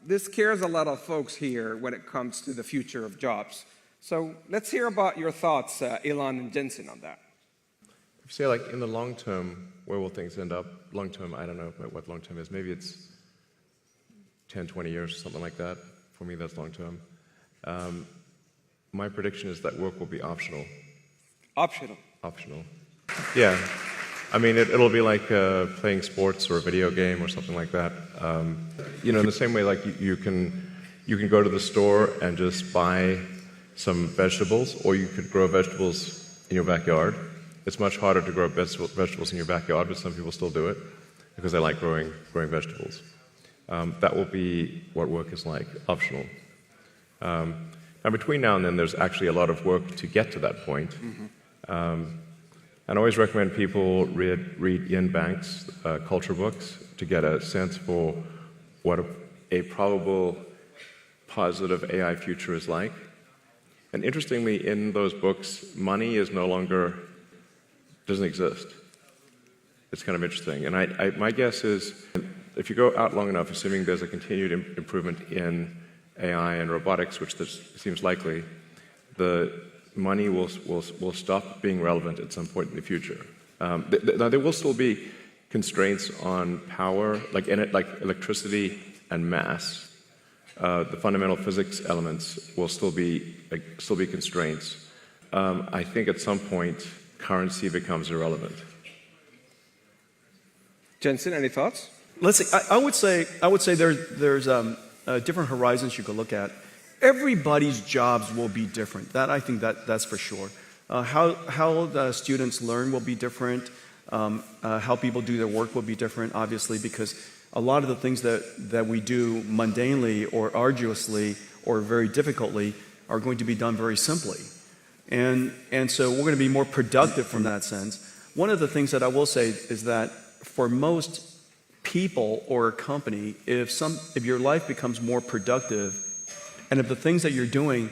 this scares a lot of folks here when it comes to the future of jobs. So let's hear about your thoughts, Elon and Jensen, on that. Say, like, in the long term, where will things end up? Long term, I don't know what long term is. Maybe it's 10, 20 years, something like that. For me, that's long term. My prediction is that work will be optional. Optional? Optional. Yeah. I mean, it'll be like playing sports or a video game or something like that. In the same way, like, you can go to the store and just buy some vegetables, or you could grow vegetables in your backyard. It's much harder to grow vegetables in your backyard, but some people still do it because they like growing vegetables. That will be what work is like, optional. Now, between now and then, there's actually a lot of work to get to that point. Mm-hmm. And I always recommend people read Ian Banks' culture books to get a sense for what a probable positive AI future is like. And interestingly, in those books, money doesn't exist. It's kind of interesting. And my guess is, if you go out long enough, assuming there's a continued improvement in AI and robotics, which this seems likely, the money will stop being relevant at some point in the future. Now, there will still be constraints on power, like electricity and mass. The fundamental physics elements will still be constraints. I think at some point, currency becomes irrelevant. Jensen, any thoughts? Let's see. I would say there's different horizons you could look at. Everybody's jobs will be different. I think that's for sure. How the students learn will be different. How people do their work will be different, obviously, because a lot of the things that we do mundanely or arduously or very difficultly are going to be done very simply. And so we're going to be more productive from that sense. One of the things that I will say is that for most people or a company, if your life becomes more productive, and if the things that you're doing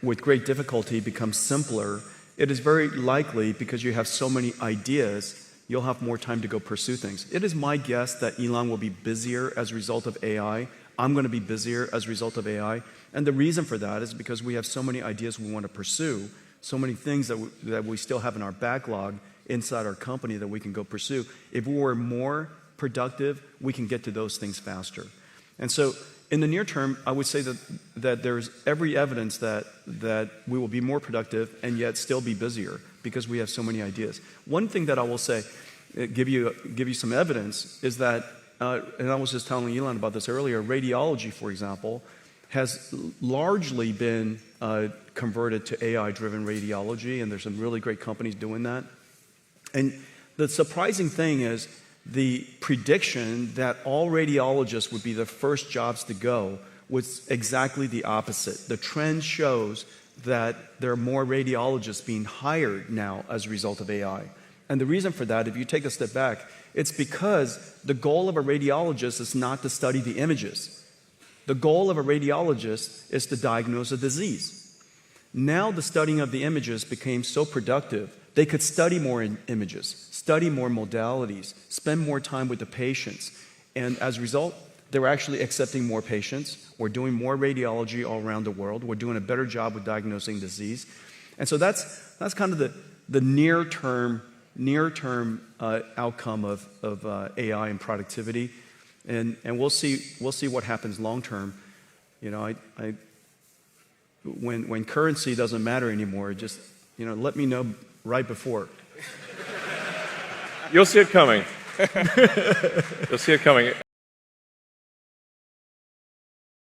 with great difficulty become simpler, it is very likely, because you have so many ideas, you'll have more time to go pursue things. It is my guess that Elon will be busier as a result of AI. I'm going to be busier as a result of AI. And the reason for that is because we have so many ideas we want to pursue, so many things that we still have in our backlog inside our company that we can go pursue. If we were more productive, we can get to those things faster. And so in the near term, I would say that there's every evidence that we will be more productive and yet still be busier because we have so many ideas. One thing that I will say, give you some evidence, is that, and I was just telling Elon about this earlier, radiology, for example, has largely been converted to AI-driven radiology, and there's some really great companies doing that. And the surprising thing is the prediction that all radiologists would be the first jobs to go was exactly the opposite. The trend shows that there are more radiologists being hired now as a result of AI. And the reason for that, if you take a step back, it's because the goal of a radiologist is not to study the images. The goal of a radiologist is to diagnose a disease. Now the studying of the images became so productive, they could study more images, study more modalities, spend more time with the patients. And as a result, they're actually accepting more patients. We're doing more radiology all around the world. We're doing a better job with diagnosing disease. And so that's kind of the near-term outcome of AI and productivity. And we'll see what happens long-term. You know, when currency doesn't matter anymore, just, let me know right before. You'll see it coming. You'll see it coming.